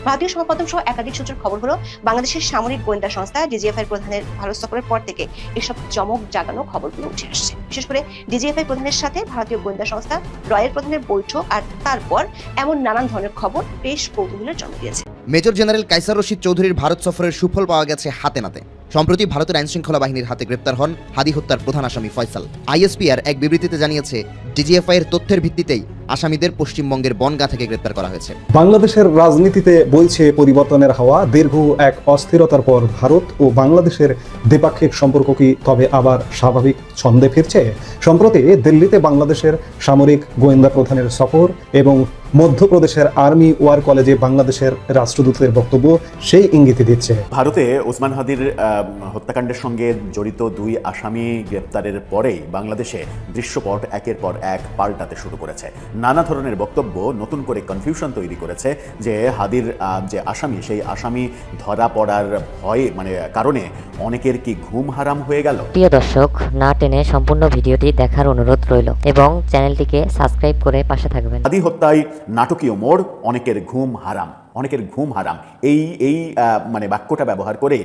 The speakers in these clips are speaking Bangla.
ভারতীয় সংবাদমাধ্যম সহ একাধিক সূত্রের খবর হলো, বাংলাদেশের সামরিক গোয়েন্দা সংস্থা ডিজিএফআই প্রধানের ভারত সফরের পর থেকে এসব চমক জাগানো খবরগুলো উঠে আসছে। বিশেষ করে ডিজিএফআই প্রধানের সাথে ভারতীয় গোয়েন্দা সংস্থা রয়ের প্রধানের বৈঠক আর তারপর এমন নানান ধরনের খবর বেশ কৌতূহলের জন্ম দিয়েছে। মেজর জেনারেল কায়সার রশিদ চৌধুরীর ভারত সফরের সুফল পাওয়া গেছে হাতে নাতে। সম্প্রতি ভারতের আইনশৃঙ্খলা বাহিনীর হাতে গ্রেপ্তার হন হাদি হত্যার প্রধান আসামি ফয়সাল। আইএসপিআর এক বিবৃতিতে জানিয়েছে, ডিজিএফআই এর তথ্যের ভিত্তিতেই আসামিদের পশ্চিমবঙ্গের বনগাঁ থেকে গ্রেপ্তার করা হয়েছে। বাংলাদেশের রাজনীতিতে বইছে পরিবর্তনের হাওয়া। দীর্ঘ এক অস্থিরতার পর ভারত ও বাংলাদেশের দ্বিপাক্ষিক সম্পর্ক কি তবে আবার স্বাভাবিক ছন্দে ফিরছে? সম্প্রতি দিল্লিতে বাংলাদেশের সামরিক গোয়েন্দা প্রধানের সফর এবং মধ্যপ্রদেশের আর্মি ওয়ার কলেজে বাংলাদেশের রাষ্ট্রদূতের বক্তব্য সেই ইঙ্গিতই দিচ্ছে। ভারতে ওসমান হাদির হত্যাকাণ্ডের সঙ্গে জড়িত দুই আসামি গ্রেপ্তারের পরেই বাংলাদেশে দৃশ্যপট একের পর এক পাল্টাতে শুরু করেছে। নানা ধরনের বক্তব্য নতুন করে কনফিউশন তৈরি করেছে যে হাদির যে আসামি, সেই আসামি ধরা পড়ার ভয়ে কারণে অনেকের কি ঘুম হারাম হয়ে গেল। প্রিয় দর্শক, না টেনে সম্পূর্ণ ভিডিওটি দেখার অনুরোধ রইল এবং চ্যানেলটিকে সাবস্ক্রাইব করে পাশে থাকবেন। হাদি হত্যায় নাটকীয় মোড়, অনেকের ঘুম হারাম, অনেকের ঘুম হারাম, এই বাক্যটা ব্যবহার করে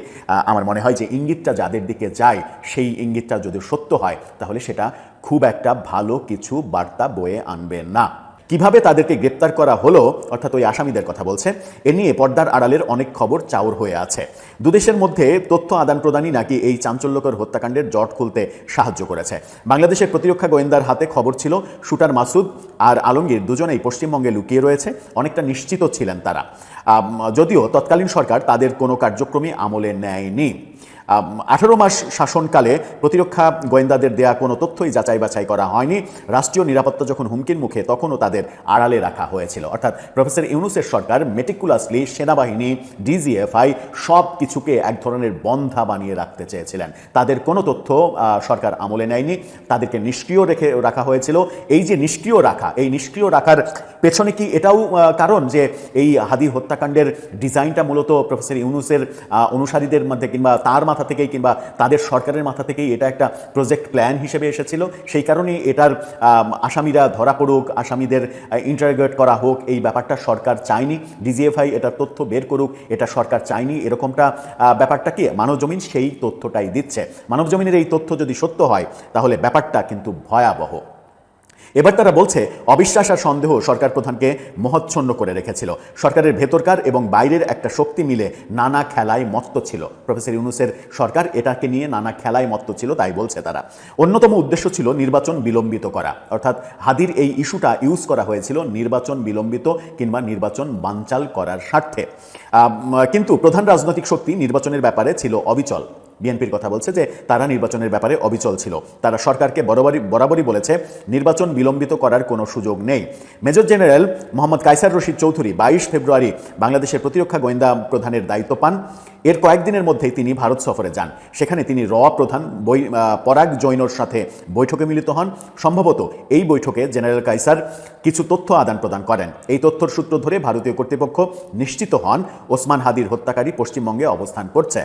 আমার মনে হয় যে ইঙ্গিতটা যাদের দিকে যায়, সেই ইঙ্গিতটা যদি সত্য হয় তাহলে সেটা খুব একটা ভালো কিছু বার্তা বয়ে আনবে না। কিভাবে তাদেরকে গ্রেপ্তার করা হলো, অর্থাৎ ওই আসামিদের কথা বলছে, এ নিয়ে পর্দার আড়ালের অনেক খবর চাউর হয়ে আছে। দুদেশের মধ্যে তথ্য আদান প্রদানই নাকি এই চাঞ্চল্যকর হত্যাকাণ্ডের জট খুলতে সাহায্য করেছে। বাংলাদেশের প্রতিরক্ষা গোয়েন্দার হাতে খবর ছিল শুটার মাসুদ আর আলমগীর দুজনেই পশ্চিমবঙ্গে লুকিয়ে রয়েছে। অনেকটা নিশ্চিত ছিলেন তারা, যদিও তৎকালীন সরকার তাদের কোনো কার্যক্রমই আমলে নেয়নি। 18 মাস শাসনকালে প্রতিরক্ষা গোয়েন্দাদের দেয়া কোনো তথ্যই যাচাই বাছাই করা হয়নি। রাষ্ট্রীয় নিরাপত্তা যখন হুমকির মুখে, তখনও তাদের আড়ালে রাখা হয়েছিল। অর্থাৎ প্রফেসর ইউনূসের সরকার মেটিকুলাসলি সেনাবাহিনী, ডিজিএফআই সব কিছুকে এক ধরনের বন্ধা বানিয়ে রাখতে চেয়েছিলেন। তাদের কোনো তথ্য সরকার আমলে নেয়নি, তাদেরকে নিষ্ক্রিয় রাখা হয়েছিল। এই যে নিষ্ক্রিয় রাখা, এই নিষ্ক্রিয় রাখার পেছনে কি এটাও কারণ যে এই হাদি হত্যাকাণ্ডের ডিজাইনটা মূলত প্রফেসর ইউনূসের অনুসারীদের মধ্যে কিংবা তার মাথা থেকেই কিংবা তাদের সরকারের মাথা থেকেই এটা একটা প্রজেক্ট প্ল্যান হিসেবে এসেছিল? সেই কারণেই এটার আসামিরা ধরা পড়ুক, আসামিদের ইন্টারোগেট করা হোক, এই ব্যাপারটা সরকার চায়নি। ডিজিএফআই এটার তথ্য বের করুক, এটা সরকার চায়নি। এরকমটা ব্যাপারটা কি মানবজমিন সেই তথ্যটাই দিচ্ছে। মানবজমিনের এই তথ্য যদি সত্য হয় তাহলে ব্যাপারটা কিন্তু ভয়াবহ। এবার তারা বলছে অবিশ্বাস আর সন্দেহ সরকার প্রধানকে মহচ্ছন্ন করে রেখেছিল। সরকারের ভেতরকার এবং বাইরের একটা শক্তি মিলে নানা খেলায় মত্ত ছিল। প্রফেসর ইউনূসের সরকার এটাকে নিয়ে নানা খেলায় মত্ত ছিল, তাই বলছে তারা। অন্যতম উদ্দেশ্য ছিল নির্বাচন বিলম্বিত করা, অর্থাৎ হাদির এই ইস্যুটা ইউজ করা হয়েছিল নির্বাচন বিলম্বিত কিংবা নির্বাচন বানচাল করার স্বার্থে। কিন্তু প্রধান রাজনৈতিক শক্তি নির্বাচনের ব্যাপারে ছিল অবিচল। বিএনপির কথা বলছে যে তারা নির্বাচনের ব্যাপারে অবিচল ছিল। তারা সরকারকে বরাবরই বলেছে নির্বাচন বিলম্বিত করার কোনো সুযোগ নেই। মেজর জেনারেল মোহাম্মদ কায়সার রশিদ চৌধুরী 22 ফেব্রুয়ারি বাংলাদেশের প্রতিরক্ষা গোয়েন্দা প্রধানের দায়িত্ব পান। এর কয়েকদিনের মধ্যেই তিনি ভারত সফরে যান। সেখানে তিনি প্রধান পরাগ জৈনর সাথে বৈঠকে মিলিত হন। সম্ভবত এই বৈঠকে জেনারেল কায়সার কিছু তথ্য আদান প্রদান করেন। এই তথ্যর সূত্র ধরে ভারতীয় কর্তৃপক্ষ নিশ্চিত হন ওসমান হাদির হত্যাকারী পশ্চিমবঙ্গে অবস্থান করছে।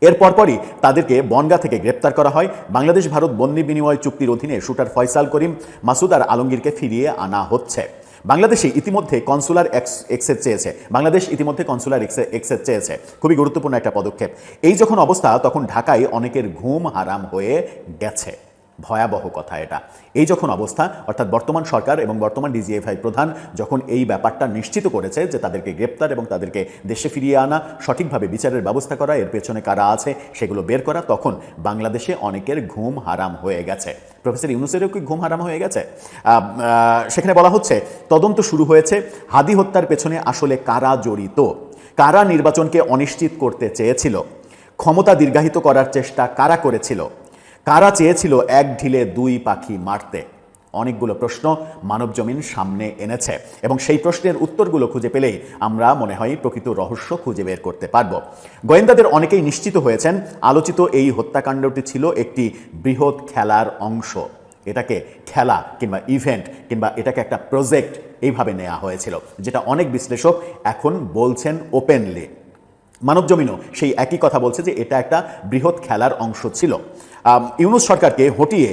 এর পরপরই তাদেরকে বনগাঁ থেকে গ্রেপ্তার করা হয়। বাংলাদেশ ভারত বন্দি বিনিময় চুক্তির অধীনে শুটার ফয়সাল করিম, মাসুদ আর আলমগীরকে ফিরিয়ে আনা হচ্ছে। বাংলাদেশ ইতিমধ্যে কনসুলার এক্সেস চেয়েছে। খুবই গুরুত্বপূর্ণ একটা পদক্ষেপ। এই যখন অবস্থা, তখন ঢাকায় অনেকের ঘুম হারাম হয়ে গেছে। ভয়াবহ কথা এটা। এই যখন অবস্থা, অর্থাৎ বর্তমান সরকার এবং বর্তমান ডিজিএফআই প্রধান যখন এই ব্যাপারটা নিশ্চিত করেছে যে তাদেরকে গ্রেপ্তার এবং তাদেরকে দেশে ফিরিয়ে আনা, সঠিকভাবে বিচারের ব্যবস্থা করা, এর পেছনে কারা আছে সেগুলো বের করা, তখন বাংলাদেশে অনেকের ঘুম হারাম হয়ে গেছে। প্রফেসর ইউনূসেরও কি ঘুম হারাম হয়ে গেছে? সেখানে বলা হচ্ছে তদন্ত শুরু হয়েছে। হাদি হত্যার পেছনে আসলে কারা জড়িত, কারা নির্বাচনকে অনিশ্চিত করতে চেয়েছিল, ক্ষমতা দীর্ঘায়িত করার চেষ্টা কারা করেছিল, কারা চেয়েছিল এক ঢিলে দুই পাখি মারতে? অনেকগুলো প্রশ্ন মানবজমিন সামনে এনেছে এবং সেই প্রশ্নের উত্তরগুলো খুঁজে পেলেই আমরা মনে হয় প্রকৃত রহস্য খুঁজে বের করতে পারব। গোয়েন্দাদের অনেকেই নিশ্চিত হয়েছেন আলোচিত এই হত্যাকাণ্ডটি ছিল একটি বৃহৎ খেলার অংশ। এটাকে খেলা কিংবা ইভেন্ট কিংবা এটাকে একটা প্রজেক্ট এইভাবে নেওয়া হয়েছিল, যেটা অনেক বিশ্লেষক এখন বলছেন ওপেনলি। মানবজমিনও সেই একই কথা বলছে যে এটা একটা বৃহৎ খেলার অংশ ছিল। ইউনূস সরকারকে হটিয়ে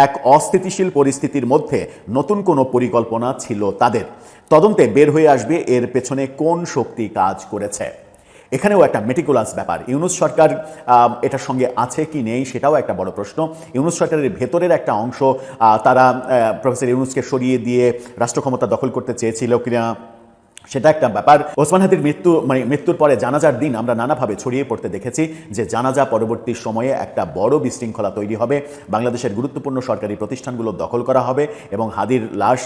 এক অস্থিতিশীল পরিস্থিতির মধ্যে নতুন কোনো পরিকল্পনা ছিল তাদের। তদন্তে বের হয়ে আসবে এর পেছনে কোন শক্তি কাজ করেছে। এখানেও একটা মেটিকুলাস ব্যাপার। ইউনূস সরকার এটার সঙ্গে আছে কি নেই সেটাও একটা বড় প্রশ্ন। ইউনূস সরকারের ভেতরের একটা অংশ তারা প্রফেসর ইউনূসকে সরিয়ে দিয়ে রাষ্ট্র ক্ষমতা দখল করতে চেয়েছিল কিনা সেটা একটা ব্যাপার। ওসমান হাদির মৃত্যুর পরে জানাজার দিন আমরা নানাভাবে ছড়িয়ে পড়তে দেখেছি যে জানাজা পরবর্তী সময়ে একটা বড় বিশৃঙ্খলা তৈরি হবে, বাংলাদেশের গুরুত্বপূর্ণ সরকারি প্রতিষ্ঠানগুলো দখল করা হবে এবং হাদির লাশ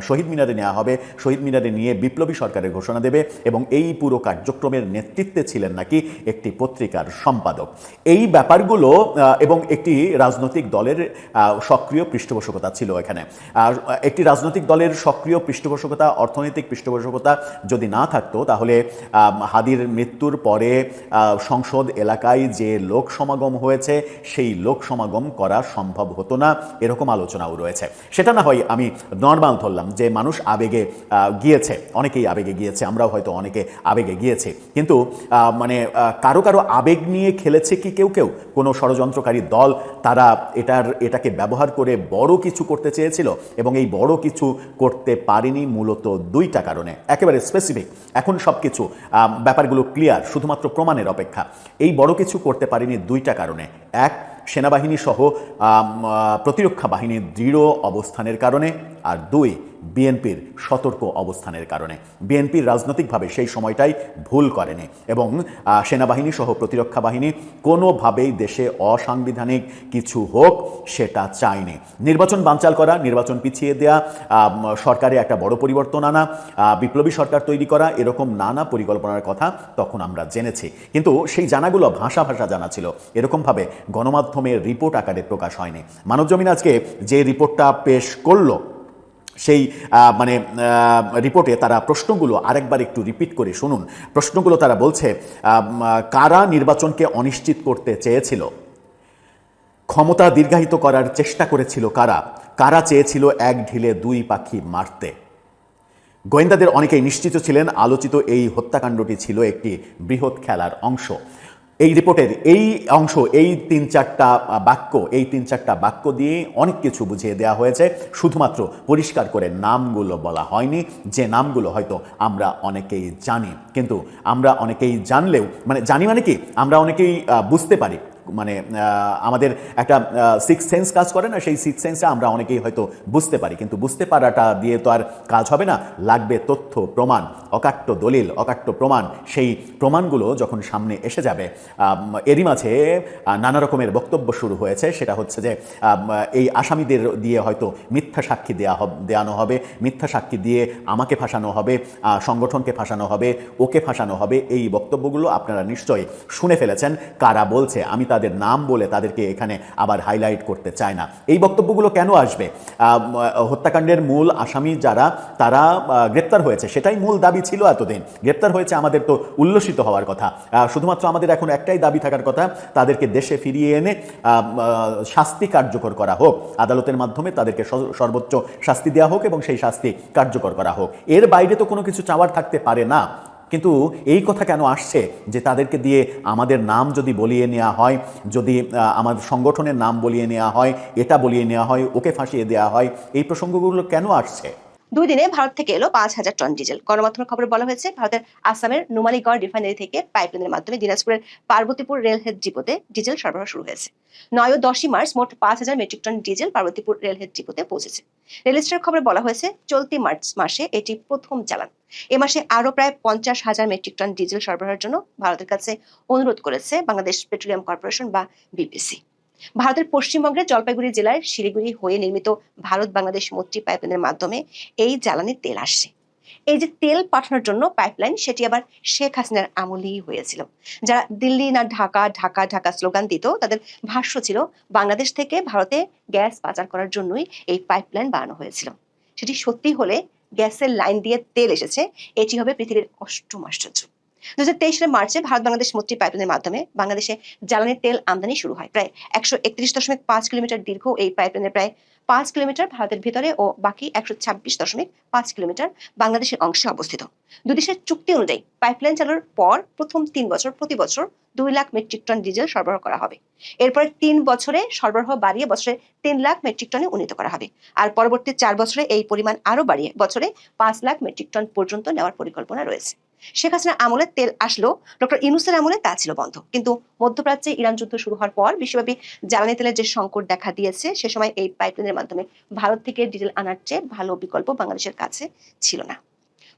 শহীদ মিনারে নেওয়া হবে, শহীদ মিনারে নিয়ে বিপ্লবী সরকারের ঘোষণা দেবে এবং এই পুরো কার্যক্রমের নেতৃত্বে ছিলেন নাকি একটি পত্রিকার সম্পাদক। এই ব্যাপারগুলো এবং একটি রাজনৈতিক দলের সক্রিয় পৃষ্ঠপোষকতা ছিল এখানে। একটি রাজনৈতিক দলের সক্রিয় পৃষ্ঠপোষকতা, অর্থনৈতিক পৃষ্ঠপোষকতা যদি না থাকতো তাহলে হাদির মৃত্যুর পরে সংসদ এলাকায় যে লোক সমাগম হয়েছে সেই লোক সমাগম করা সম্ভব হতো না, এরকম আলোচনাও রয়েছে। সেটা না হয় আমি নর্মাল ধরলাম যে মানুষ আবেগে গিয়েছে, অনেকেই আবেগে গিয়েছে, আমরাও হয়তো অনেকে আবেগে গিয়েছি, কিন্তু মানে কারো কারো আবেগ নিয়ে খেলেছে কি কেউ কেউ, কোনো ষড়যন্ত্রকারী দল তারা এটাকে ব্যবহার করে বড় কিছু করতে চেয়েছিল এবং এই বড় কিছু করতে পারেনি মূলত দুইটা কারণে, একেবারে স্পেসিফিক। এখন সব কিছু ব্যাপারগুলো ক্লিয়ার, শুধুমাত্র প্রমাণের অপেক্ষা। এই বড় কিছু করতে পারেনি দুইটা কারণে। এক, সেনাবাহিনী সহ প্রতিরক্ষা বাহিনীর দৃঢ় অবস্থানের কারণে, আর দুই, বিএনপির সতর্ক অবস্থানের কারণে। বিএনপির রাজনৈতিকভাবে সেই সময়টাই ভুল করেনি এবং সেনাবাহিনী সহ প্রতিরক্ষা বাহিনী কোনোভাবেই দেশে অসাংবিধানিক কিছু হোক সেটা চায়নি। নির্বাচন বানচাল করা, নির্বাচন পিছিয়ে দেয়া, সরকারে একটা বড় পরিবর্তন আনা, বিপ্লবী সরকার তৈরি করা, এরকম নানা পরিকল্পনার কথা তখন আমরা জেনেছি, কিন্তু সেই জানাগুলো ভাষা জানা ছিল, এরকমভাবে গণমাধ্যমের রিপোর্ট আকারে প্রকাশ হয়নি। মানবজমিন আজকে যে রিপোর্টটা পেশ করলো সেই রিপোর্টে তারা প্রশ্নগুলো আরেকবার একটু রিপিট করে শুনুন। প্রশ্নগুলো তারা বলছে, কারা নির্বাচনকে অনিশ্চিত করতে চেয়েছিল, ক্ষমতা দীর্ঘায়িত করার চেষ্টা করেছিল কারা, কারা চেয়েছিল এক ঢিলে দুই পাখি মারতে। গোয়েন্দাদের অনেকেই নিশ্চিত ছিলেন আলোচিত এই হত্যাকাণ্ডটি ছিল একটি বৃহৎ খেলার অংশ। এই রিপোর্টের এই অংশ, এই তিন চারটা বাক্য দিয়ে অনেক কিছু বুঝিয়ে দেওয়া হয়েছে, শুধুমাত্র পরিষ্কার করে নামগুলো বলা হয়নি, যে নামগুলো হয়তো আমরা অনেকেই জানি, কিন্তু আমরা অনেকেই জানলেও জানি কি আমরা অনেকেই বুঝতে পারি, আমাদের একটা সিক্স সেন্স কাজ করে না, সেই সিক্স সেন্সে আমরা অনেকেই হয়তো বুঝতে পারি, কিন্তু বুঝতে পারাটা দিয়ে তো আর কাজ হবে না, লাগবে তথ্য প্রমাণ, অকাট্য দলিল, অকাট্য প্রমাণ। সেই প্রমাণগুলো যখন সামনে এসে যাবে, এরই মাঝে নানা রকমের বক্তব্য শুরু হয়েছে। সেটা হচ্ছে যে এই আসামিদের দিয়ে হয়তো মিথ্যা সাক্ষী দেওয়ানো হবে, মিথ্যা সাক্ষী দিয়ে আমাকে ফাঁসানো হবে, সংগঠনকে ফাঁসানো হবে, ওকে ফাঁসানো হবে। এই বক্তব্যগুলো আপনারা নিশ্চয়ই শুনে ফেলেছেন। কারা বলছে আমি তাদের নাম বলে তাদেরকে এখানে আবার হাইলাইট করতে চায় না। এই বক্তব্যগুলো কেন আসবে? হত্যাকাণ্ডের মূল আসামি যারা, তারা গ্রেপ্তার হয়েছে, সেটাই মূল দাবি ছিল এতদিন। গ্রেপ্তার হয়েছে, আমাদের তো উল্লসিত হওয়ার কথা। শুধুমাত্র আমাদের এখন একটাই দাবি থাকার কথা, তাদেরকে দেশে ফিরিয়ে এনে শাস্তি কার্যকর করা হোক, আদালতের মাধ্যমে তাদেরকে সর্বোচ্চ শাস্তি দেওয়া হোক এবং সেই শাস্তি কার্যকর করা হোক। এর বাইরে তো কোনো কিছু চাওয়ার থাকতে পারে না। কিন্তু এই কথা কেন আসছে যে তাদেরকে দিয়ে আমাদের নাম যদি বলিয়ে নেওয়া হয়, যদি আমার সংগঠনের নাম বলিয়ে নেওয়া হয়, এটা বলিয়ে নেওয়া হয়, ওকে ফাঁসিয়ে দেওয়া হয়, এই প্রসঙ্গগুলো কেন আসছে? 2 দিনে ভারত থেকে এলো 5,000 টন ডিজেল। গণমাধ্যমের খবরে বলা হয়েছে, ভারতের আসামের নুমালীগড় রিফাইনারি থেকে পাইপলাইনের মাধ্যমে দিনাজপুরের পার্বতীপুর রেলহেড ডিপোতে ডিজেল সরবরাহ শুরু হয়েছে। 9 ও 10 মার্চ মোট 5,000 metric ton diesel Parbatipur railhead ডিপোতে পৌঁছেছে। রেলস্টের খবরে বলা হয়েছে, চলতি মার্চ মাসে এটি প্রথম চালান। এ মাসে আরো প্রায় 50,000 মেট্রিক টন ডিজেল সরবরাহের জন্য ভারতের কাছে অনুরোধ করেছে বাংলাদেশ পেট্রোলিয়াম কর্পোরেশন বা বিপিসি। ভারতের পশ্চিমবঙ্গের জলপাইগুড়ি জেলার শিলিগুড়ি হয়ে নির্মিত ভারত বাংলাদেশ মৈত্রী পাইপলাইনের মাধ্যমে এই জ্বালানি তেল আসছে। এই যে তেল পাঠানোর জন্য পাইপলাইন, সেটি আবার শেখ হাসিনার আমলেই হয়েছিল। যারা দিল্লি না ঢাকা, ঢাকা ঢাকা স্লোগান দিত, তাদের ভাষ্য ছিল বাংলাদেশ থেকে ভারতে গ্যাস পাচার করার জন্যই এই পাইপলাইন বানানো হয়েছিল। সেটি সত্যি হলে গ্যাসের লাইন দিয়ে তেল এসেছে, এটি হবে পৃথিবীর অষ্টম আশ্চর্য। 2023 সালের মার্চে ভারত বাংলাদেশ মৈত্রী পাইপলাইনের মাধ্যমে বাংলাদেশে জ্বালানি তেল আমদানি শুরু হয়। প্রায় 131.5 কিলোমিটার দীর্ঘ এই পাইপলাইনের প্রায় 5 কিলোমিটার ভারতের ভিতরে ও বাকি 126.5 কিলোমিটার বাংলাদেশের অংশে অবস্থিত। দুই দেশের চুক্তি অনুযায়ী পাইপলাইন চালুর পর প্রথম 3 বছর প্রতি বছর 2 লাখ মেট্রিক টন ডিজেল সরবরাহ করা হবে। এরপরে 3 বছরে সরবরাহ বাড়িয়ে বছরে 3 লাখ মেট্রিক টনে উন্নীত করা হবে। আর পরবর্তী 4 বছরে এই পরিমাণ আরো বাড়িয়ে বছরে 5 লাখ মেট্রিক টন পর্যন্ত নেওয়ার পরিকল্পনা রয়েছে। শেখ হাসিনার আমলে তেল আসলো, ডক্টর ইউনূসের আমলে তা ছিল বন্ধ। কিন্তু মধ্যপ্রাচ্যে ইরান যুদ্ধ শুরু হওয়ার পর বিশ্বব্যাপী জ্বালানি তেলের যে সংকট দেখা দিয়েছে, সে সময় এই পাইপলাইনের মাধ্যমে ভারত থেকে ডিজেল আনার চেয়ে ভালো বিকল্প বাংলাদেশের কাছে ছিল না।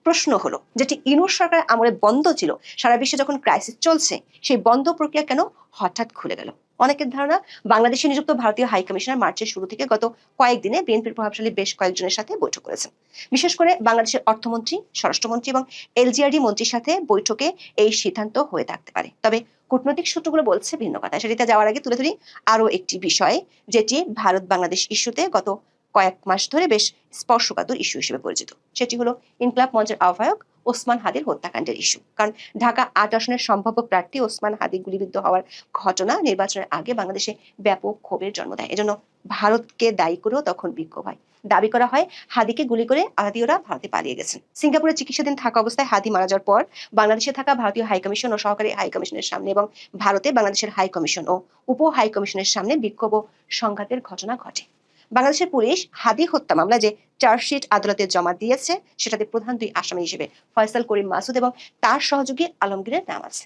প্রশ্ন হলো, যেটি ইউনূস সরকার আমলে বন্ধ ছিল, সারা বিশ্বে যখন ক্রাইসিস চলছে, সেই বন্ধ প্রক্রিয়া কেন হঠাৎ খুলে গেল? অনেকের ধারণা, বাংলাদেশে নিযুক্ত ভারতীয় হাই কমিশনার মার্চের শুরু থেকে গত কয়েকদিনে বিএনপির প্রভাবশালী বেশ কয়েকজনের সাথে বৈঠক করেছেন। বিশেষ করে বাংলাদেশের অর্থমন্ত্রী, স্বরাষ্ট্রমন্ত্রী এবং এলজিআরডি মন্ত্রীর সাথে বৈঠকে এই সিদ্ধান্ত হয়ে থাকতে পারে। তবে কূটনৈতিক সূত্রগুলো বলছে ভিন্ন কথা। সেটিতে যাওয়ার আগে তুলে ধরি আরো একটি বিষয়, যেটি ভারত বাংলাদেশ ইস্যুতে গত কয়েক মাস ধরে বেশ স্পর্শকাতর ইস্যু হিসেবে পরিচিত। সেটি হলো ইনকলাব মঞ্চের আহ্বায়ক ওসমান হাদির হত্যাকাণ্ডের ইস্যু। কারণ ঢাকা 8 আসনের সম্ভাব্য প্রার্থী ওসমান হাদি গুলিবিদ্ধ হওয়ার ঘটনা নির্বাচনের আগে বাংলাদেশে ব্যাপক ক্ষোভের জন্ম দেয়। এজন্য ভারতকে দায়ী করেও তখন বিক্ষোভ হয়। দাবি করা হয় হাদিকে গুলি করে আদিওরা ভারতে পালিয়ে গেছেন। সিঙ্গাপুরে চিকিৎসাধীন থাকা অবস্থায় হাদি মারা যাওয়ার পর বাংলাদেশে থাকা ভারতীয় হাই কমিশন ও সহকারী হাই কমিশনের সামনে এবং ভারতে বাংলাদেশের হাই কমিশন ও উপ হাই কমিশনের সামনে বিক্ষোভ ও সংঘাতের ঘটনা ঘটে। বাংলাদেশের পুলিশ হাদি হত্যা মামলা যে চার্জশিট আদালতে জমা দিয়েছে, সেটাতে প্রধান 2 আসামি হিসেবে ফয়সাল করিম মাসুদ এবং তার সহযোগী আলমগীরের নাম আছে।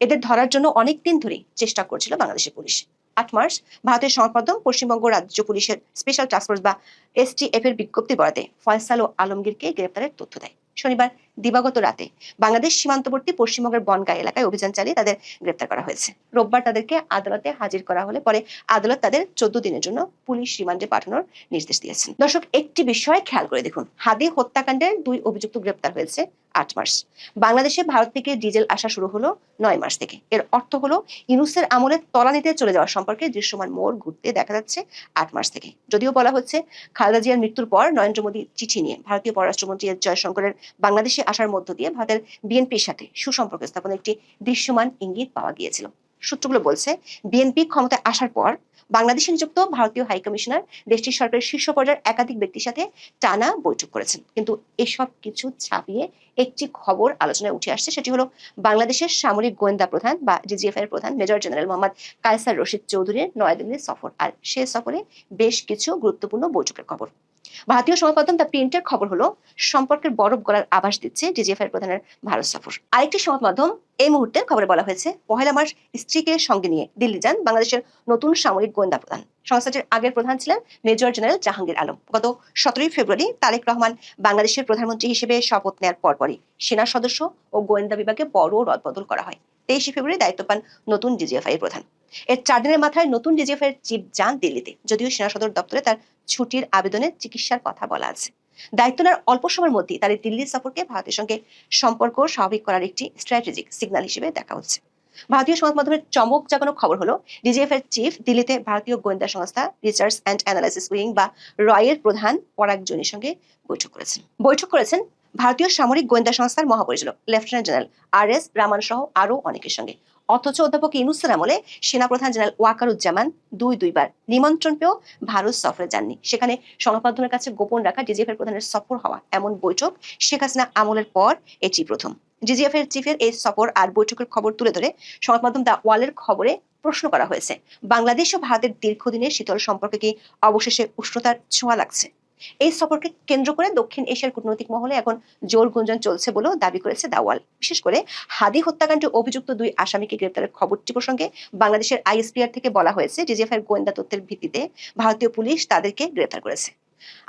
এদের ধরার জন্য অনেক দিন ধরেই চেষ্টা করছিল বাংলাদেশের পুলিশ। 8 মার্চ ভারতের সংবাদ মাধ্যম পশ্চিমবঙ্গ রাজ্য পুলিশের স্পেশাল টাস্কফোর্স বা এসটিএফ এর বিজ্ঞপ্তি বরাতে ফয়সাল ও আলমগীরকে গ্রেপ্তারের তথ্য দেয়। শনিবার দিবাগত রাতে বাংলাদেশ সীমান্তবর্তী পশ্চিমবঙ্গের বনগাঁ এলাকায় অভিযান চালিয়ে তাদের গ্রেপ্তার করা হয়েছে। রোববার তাদেরকে আদালতে হাজির করা হলে পরে আদালত তাদের 14 দিনের জন্য পুলিশ রিমান্ডে পাঠানোর নির্দেশ দিয়েছেন। দর্শক, একটি বিষয় খেয়াল করে দেখুন, হাদি হত্যাকাণ্ডের 2 অভিযুক্ত গ্রেপ্তার হয়েছে 8 মার্চ। বাংলাদেশে ভারত থেকে ডিজেল আসা শুরু হলো 9 মার্চ থেকে। এর অর্থ হলো ইউনূসের আমলে তলানিতে চলে যাওয়ার সম্পর্কে দৃশ্যমান মোড় ঘুরতে দেখা যাচ্ছে 8 মার্চ থেকে। যদিও বলা হচ্ছে খালেদা জিয়ার মৃত্যুর পর নরেন্দ্র মোদী চিঠি নিয়ে ভারতীয় পররাষ্ট্রমন্ত্রী এস জয়শঙ্করের বাংলাদেশে আসার মধ্য দিয়ে ভারতের বিএনপির সাথে সুসম্পর্ক স্থাপনের একটি দৃশ্যমান ইঙ্গিত পাওয়া গিয়েছিল। সূত্রগুলো বলছে, বিএনপি ক্ষমতায় আসার পর বাংলাদেশে নিযুক্ত ভারতীয় হাই কমিশনার দেশটির সরকারের শীর্ষ পর্যায়ের একাধিক ব্যক্তির সাথে টানা বৈঠক করেছেন। কিন্তু এসব কিছু ছাপিয়ে একটি খবর আলোচনায় উঠে আসছে, সেটি হলো বাংলাদেশের সামরিক গোয়েন্দা প্রধান বা ডিজিএফআই এর প্রধান মেজর জেনারেল মোহাম্মদ কায়সার রশিদ চৌধুরীর নয়াদিল্লির সফর। আর সে সফরে বেশ কিছু গুরুত্বপূর্ণ বৈঠকের খবর। ভারতীয় সংবাদ মাধ্যম দ্য প্রিন্টের খবর হলো, সম্পর্কের বরফ গলার আভাস দিচ্ছে ডিজিএফআই এর প্রধানের ভারত সফর। আরেকটি সংবাদ মাধ্যম এই মুহূর্তের খবরে বলা হয়েছে, 1 মার্চ স্ত্রীকে সঙ্গে নিয়ে দিল্লি যান বাংলাদেশের নতুন সামরিক গোয়েন্দা প্রধান। সংস্থাটির আগের প্রধান ছিলেন মেজর জেনারেল জাহাঙ্গীর আলম। গত 17 ফেব্রুয়ারি তারেক রহমান বাংলাদেশের প্রধানমন্ত্রী হিসেবে শপথ নেওয়ার পরপরই সেনা সদস্য ও গোয়েন্দা বিভাগে বড় রদবদল করা হয়। 23 ফেব্রুয়ারি দায়িত্ব পান নতুন ডিজিএফআই এর প্রধান। এর 4 দিনের মাথায় নতুন ডিজিএফআই এর চিফ যান দিল্লিতে, যদিও সেনা সদর দপ্তরে তার ছুটির আবেদনে চিকিৎসার কথা বলা আছে। দায়িত্ব নেওয়ার অল্প সময়ের মধ্যেই তার দিল্লি সফরকে ভারতের সঙ্গে সম্পর্ক স্বাভাবিক করার একটি স্ট্র্যাটেজিক সিগন্যাল হিসেবে দেখা হচ্ছে। ভারতীয় সংবাদ মাধ্যমের চমক জাগানো খবর হলো, ডিজিএফআই এর চিফ দিল্লিতে ভারতীয় গোয়েন্দা সংস্থা রিসার্চ অ্যান্ড অ্যানালাইসিস উইং বা রয়ের প্রধান পরাগ জৈনের সঙ্গে বৈঠক করেছেন ভারতীয় সামরিক গোয়েন্দা সংস্থার মহাপরিচালক লেফটেন্যান্ট জেনারেল আর.এস. রামান সহ আরো অনেকের সঙ্গে। অথচ অধ্যাপক ইউনূসের আমলে সেনাপ্রধান জেনারেল ওয়াকারুজ্জামান দুইবার নিমন্ত্রণ পেয়েও ভারত সফরে যাননি। সেখানে সংবাদ মাধ্যমের কাছে গোপন রাখা ডিজিএফআই এর প্রধানের সফর হওয়া এমন বৈঠক শেখ হাসিনা আমলের পর এটি প্রথম। ডিজিএফআই এর চিফের এই সফর আর বৈঠকের খবর তুলে ধরে সংবাদ মাধ্যম দ্য ওয়ালের খবরে প্রশ্ন করা হয়েছে, বাংলাদেশ ও ভারতের দীর্ঘদিনের শীতল সম্পর্কে কি অবশেষে উষ্ণতার ছোঁয়া লাগছে? এই সফরকে কেন্দ্র করে দক্ষিণ এশিয়ার কূটনৈতিক মহলে এখন জোর গুঞ্জন চলছে বলেও দাবি করেছে দ্য ওয়াল। বিশেষ করে হাদি হত্যাকাণ্ডে অভিযুক্ত 2 আসামিকে গ্রেপ্তারের খবরটি প্রসঙ্গে বাংলাদেশের আইএসপিআর থেকে বলা হয়েছে, ডিজিএফআই এর গোয়েন্দা তথ্যের ভিত্তিতে ভারতীয় পুলিশ তাদেরকে গ্রেপ্তার করেছে।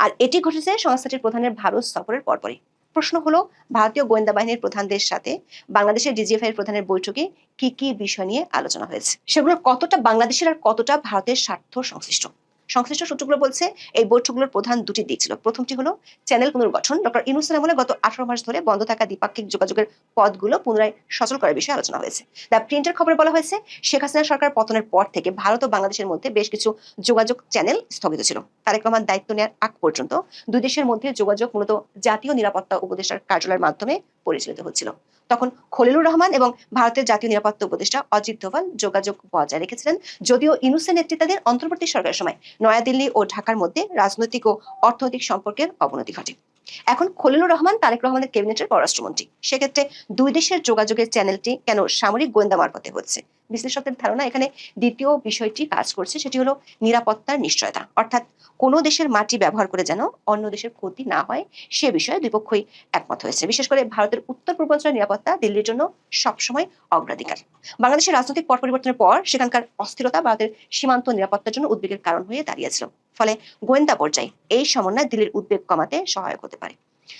আর এটি ঘটেছে সংস্থাটির প্রধানের ভারত সফরের পরপরই। প্রশ্ন হলো, ভারতীয় গোয়েন্দা বাহিনীর প্রধানদের সাথে বাংলাদেশের ডিজিএফআই এর প্রধানের বৈঠকে কি কি বিষয় নিয়ে আলোচনা হয়েছে, সেগুলো কতটা বাংলাদেশের আর কতটা ভারতের স্বার্থ সংশ্লিষ্ট সূত্রগুলো বলছে, এই বৈঠকগুলোর প্রধান 2টি দিক ছিল। প্রথমটি হলো চ্যানেল পুনর্গঠন। ডক্টর ইউনূসের আমলে গত 18 মাস ধরে বন্ধ থাকা দ্বিপাক্ষিক যোগাযোগের পথগুলো পুনরায় সচল করার বিষয়ে আলোচনা হয়েছে। দ্য প্রিন্টের খবরে বলা হয়েছে, শেখ হাসিনা সরকার পতনের পর থেকে ভারত ও বাংলাদেশের মধ্যে বেশ কিছু যোগাযোগ চ্যানেল স্থগিত ছিল। তারেক রহমান দায়িত্ব নেওয়ার আগ পর্যন্ত 2 দেশের মধ্যে যোগাযোগ মূলত জাতীয় নিরাপত্তা উপদেষ্টার কার্যালয়ের মাধ্যমে পরিচালিত হচ্ছিল। তখন খলিলুর রহমান এবং ভারতের জাতীয় নিরাপত্তা উপদেষ্টা অজিত দোভাল যোগাযোগ বজায় রেখেছিলেন, যদিও ইউনূসের নেতৃত্বাধীন অন্তর্বর্তী সরকারের সময় নয়াদিল্লি ও ঢাকার মধ্যে রাজনৈতিক ও অর্থনৈতিক সম্পর্কের অবনতি ঘটে। এখন খলিলুর রহমান তারেক রহমানের ক্যাবিনেটের পররাষ্ট্রমন্ত্রী। সেক্ষেত্রে দুই দেশের যোগাযোগের চ্যানেলটি কেন সামরিক গোয়েন্দা মারফতে হচ্ছে? বিশ্লেষকদের ধারণা এখানে দ্বিতীয় বিষয়টি কাজ করছে, সেটি হলো নিরাপত্তার নিশ্চয়তা। অর্থাৎ কোনো দেশের মাটি ব্যবহার করে যেন অন্য দেশের ক্ষতি না হয়, সে বিষয়ে দুই পক্ষই একমত হয়েছে। বিশেষ করে ভারতের উত্তর পূর্বাঞ্চলের নিরাপত্তা দিল্লির জন্য সবসময় অগ্রাধিকার। বাংলাদেশের রাজনৈতিক পট পরিবর্তনের পর সেখানকার অস্থিরতা ভারতের সীমান্ত নিরাপত্তার জন্য উদ্বেগের কারণ হয়ে দাঁড়িয়েছিল। ফলে গোয়েন্দা পর্যায়ে এই সমন্বয় দিল্লির উদ্বেগ কমাতে সহায়ক হতে পারে।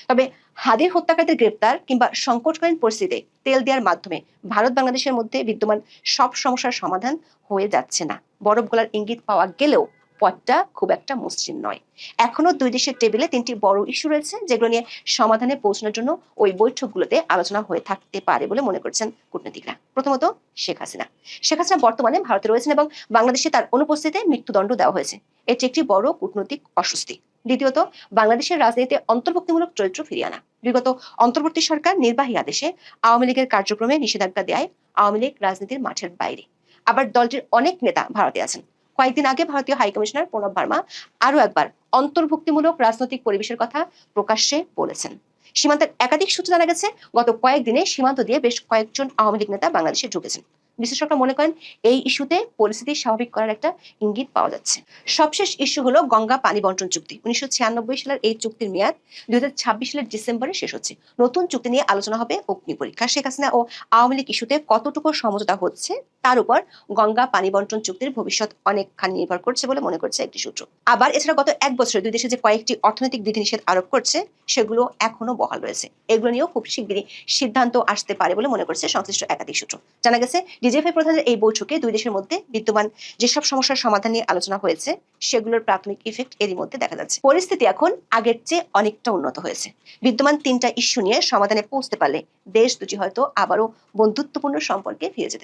তবে হাদির হত্যাকারীদের গ্রেপ্তার কিংবা সংকটকালীন পরিস্থিতিতে তেল দেওয়ার মাধ্যমে ভারত বাংলাদেশের মধ্যে বিদ্যমান সব সমস্যার সমাধান হয়ে যাচ্ছে না। বরফ গলার ইঙ্গিত পাওয়া গেলেও পথটা খুব একটা মসৃণ নয়। এখনো দুই দেশের টেবিলে তিনটি বড় ইস্যু রয়েছে, যেগুলো নিয়ে সমাধানে পৌঁছানোর জন্য ওই বৈঠকগুলোতে আলোচনা হয়ে থাকতে পারে বলে মনে করছেন কূটনীতিকরা। প্রথমত শেখ হাসিনা। শেখ হাসিনা বর্তমানে ভারতে রয়েছেন এবং বাংলাদেশে তার অনুপস্থিতিতে মৃত্যুদণ্ড দেওয়া হয়েছে। এটি একটি বড় কূটনৈতিক অস্বস্তি। দ্বিতীয়ত, বাংলাদেশের রাজনীতিতে অন্তর্ভুক্তিমূলক চরিত্র ফিরিয়ে আনা। বিগত অন্তর্বর্তী সরকার নির্বাহী আদেশে আওয়ামী লীগের কার্যক্রমে নিষেধাজ্ঞা দেয় আওয়ামী লীগ রাজনীতির মাঠের বাইরে। আবার দলটির অনেক নেতা ভারতে আছেন। কয়েকদিন আগে ভারতীয় হাইকমিশনার প্রণব ভার্মা আরো একবার অন্তর্ভুক্তিমূলক রাজনৈতিক পরিবেশের কথা প্রকাশ্যে বলেছেন। সীমান্তের একাধিক সূত্র জানা গেছে, গত কয়েকদিনে সীমান্ত দিয়ে বেশ কয়েকজন আওয়ামী লীগ নেতা বাংলাদেশে ঢুকেছেন। বিশ্লেষকরা মনে করেন এই ইস্যুতে পরিস্থিতি স্বাভাবিক করার একটা ইঙ্গিত পাওয়া যাচ্ছে। সবশেষ ইস্যু হলো গঙ্গা পানি বন্টন চুক্তি। 1996 সালের এই চুক্তির মেয়াদ 2026 সালের ডিসেম্বরে শেষ হচ্ছে। নতুন চুক্তি নিয়ে আলোচনা হবে অগ্নি পরীক্ষা। শেখ হাসিনা ও আওয়ামী লীগ ইস্যুতে কতটুকু সমঝোতা হচ্ছে তার উপর গঙ্গা পানি বন্টন চুক্তির ভবিষ্যৎ অনেকখানি নির্ভর করছে বলে মনে করছে একটি সূত্র। আবার এছাড়া গত এক বছরে দুই দেশে যে কয়েকটি অর্থনৈতিক বিধিনিষেধ আরোপ করছে সেগুলো এখনো বহাল রয়েছে। এগুলো নিয়েও খুব শিগগিরই সিদ্ধান্ত আসতে পারে বলে মনে করছে সংশ্লিষ্ট একাধিক সূত্র। জানা গেছে ডিজিএফআই প্রধানের এই বৈঠকে দুই দেশের মধ্যে বিদ্যমান যেসব সমস্যার সমাধান নিয়ে আলোচনা হয়েছে সেগুলোর প্রাথমিক ইফেক্ট এরই মধ্যে দেখা যাচ্ছে। পরিস্থিতি এখন আগের চেয়ে অনেকটা উন্নত হয়েছে। বিদ্যমান তিনটা ইস্যু নিয়ে সমাধানে পৌঁছতে পারলে দেশ দুটি হয়তো আবারও বন্ধুত্বপূর্ণ সম্পর্কে ফিরে যেতে পারে।